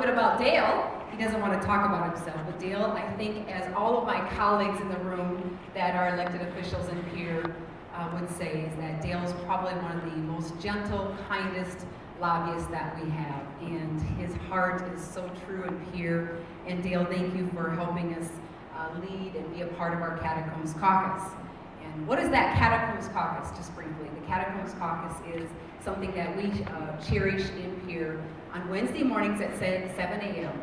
bit about Dale. He doesn't want to talk about himself, but Dale, I think, as all of my colleagues in the room that are elected officials and peer would say, is that Dale's probably one of the most gentle, kindest lobbyists that we have, and his heart is so true and pure. And Dale, thank you for helping us lead and be a part of our Catacombs Caucus. And what is that Catacombs Caucus, just briefly? The Catacombs Caucus is something that we cherish in Pierre on Wednesday mornings at 7 a.m.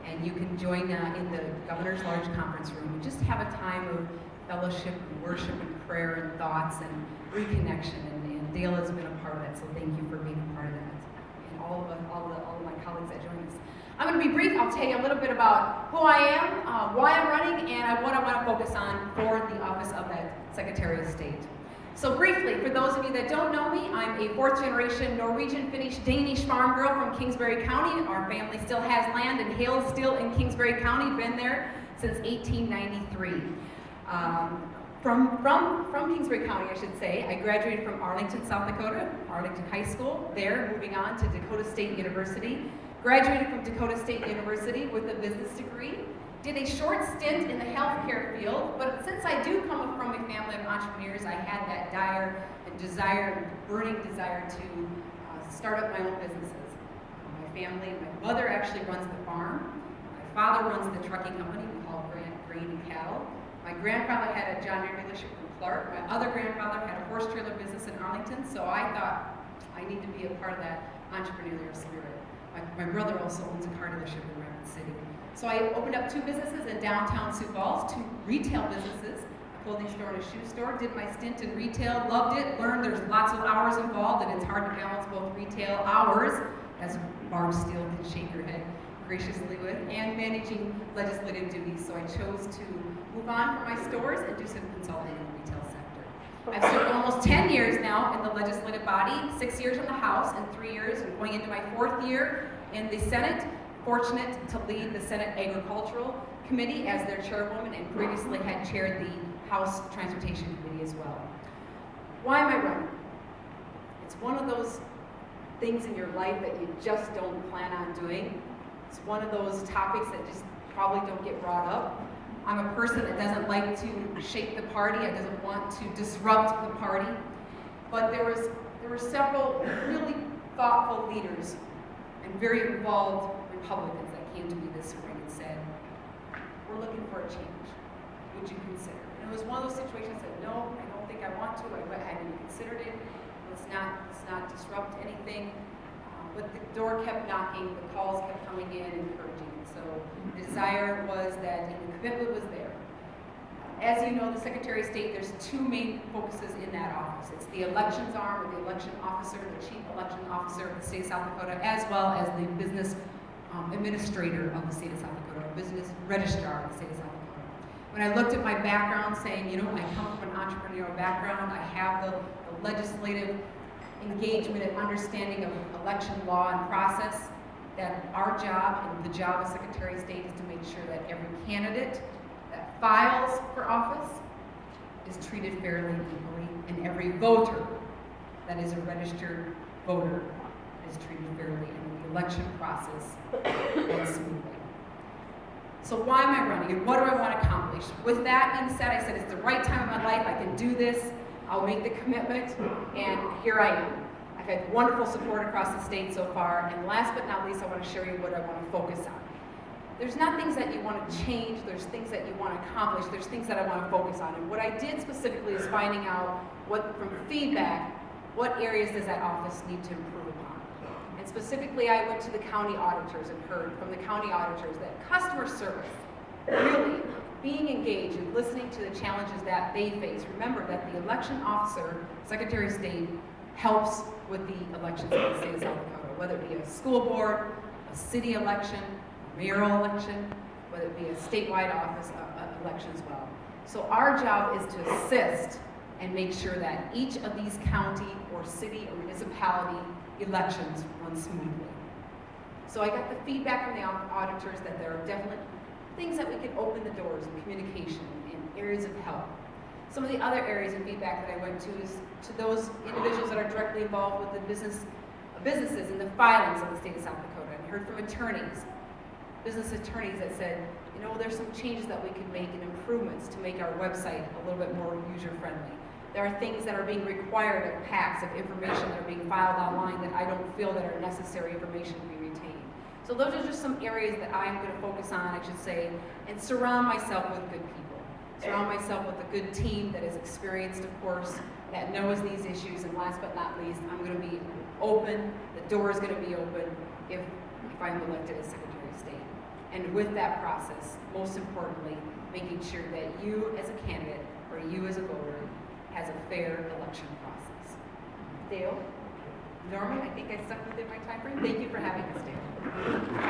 And you can join in the Governor's Large Conference Room and just have a time of fellowship and worship and prayer and thoughts and reconnection. And Dale has been a part of that, so thank you for being a part of that. And all of my colleagues that join us. I'm going to be brief. I'll tell you a little bit about who I am, why I'm running, and what I want to focus on for the office of that Secretary of State. So briefly, for those of you that don't know me, I'm a fourth-generation Norwegian, Finnish, Danish farm girl from Kingsbury County. Our family still has land and hails still in Kingsbury County, been there since 1893. From Kingsbury County, I should say, I graduated from Arlington, South Dakota, Arlington High School, there, moving on to Dakota State University. Graduated from Dakota State University with a business degree. Did a short stint in the healthcare field, but since I do come from a family of entrepreneurs, I had that dire burning desire to start up my own businesses. My family, my mother actually runs the farm. My father runs the trucking company, we haul grain and cattle. My grandfather had a John Deere dealership from Clark. My other grandfather had a horse trailer business in Arlington, so I thought I need to be a part of that entrepreneurial spirit. My brother also owns a car dealership in Rapid City. So I opened up 2 businesses in downtown Sioux Falls, 2 retail businesses, a clothing store and a shoe store. Did my stint in retail, loved it, learned there's lots of hours involved and it's hard to balance both retail hours, as Barb Steele can shake her head graciously with, and managing legislative duties. So I chose to move on from my stores and do some consulting in the retail sector. I've served almost 10 years now in the legislative body, 6 years in the House and 3 years, and going into my 4th year in the Senate. Fortunate to lead the Senate Agricultural Committee as their chairwoman, and previously had chaired the House Transportation Committee as well. Why am I running? It's one of those things in your life that you just don't plan on doing. It's one of those topics that just probably don't get brought up. I'm a person that doesn't like to shake the party. I doesn't want to disrupt the party. But there were several really thoughtful leaders and very involved Republicans that came to me this spring and said, we're looking for a change. Would you consider? And it was one of those situations that, no, I don't think I want to. I hadn't considered it. Let's not disrupt anything. But the door kept knocking, the calls kept coming in, encouraging. So the desire was that, and the commitment was there. As you know, the Secretary of State, there's 2 main focuses in that office. It's the elections arm, or the election officer, the chief election officer of the state of South Dakota, as well as the business administrator of the state of South Dakota, or business registrar of the state of South Dakota. When I looked at my background, saying, I come from an entrepreneurial background, I have the legislative engagement and understanding of election law and process, that our job and the job of Secretary of State is to make sure that every candidate that files for office is treated fairly and equally, and every voter that is a registered voter is treated fairly, and the election process runs smoothly. So why am I running, and what do I want to accomplish? With that being said, I said it's the right time in my life. I can do this. I'll make the commitment, and here I am. I've had wonderful support across the state so far, and last but not least, I want to show you what I want to focus on. There's not things that you want to change, there's things that you want to accomplish, there's things that I want to focus on. And what I did specifically is finding out from feedback, what areas does that office need to improve upon. And specifically, I went to the county auditors and heard from the county auditors that customer service, really being engaged and listening to the challenges that they face. Remember that the election officer, Secretary of State, helps with the elections in the state of South Dakota, whether it be a school board, a city election, mayoral election, whether it be a statewide office election as well. So our job is to assist and make sure that each of these county or city or municipality elections run smoothly. So I got the feedback from the auditors that there are definitely things that we can open the doors in communication and areas of help. Some of the other areas of feedback that I went to is to those individuals that are directly involved with the businesses in the filings of the state of South Dakota. I heard from attorneys business attorneys that said, you know, there's some changes that we can make and improvements to make our website a little bit more user-friendly. There are things that are being required of packs, of information that are being filed online that I don't feel that are necessary information to be retained. So those are just some areas that I'm going to focus on, I should say, and surround myself with good people. Surround myself with a good team that is experienced, of course, that knows these issues, and last but not least, I'm going to be open, the door is going to be open if I'm elected as Secretary of State. And with that process, most importantly, making sure that you as a candidate or you as a voter has a fair election process. Dale? Norman, I think I stuck within my time frame. Thank you for having us, Dale.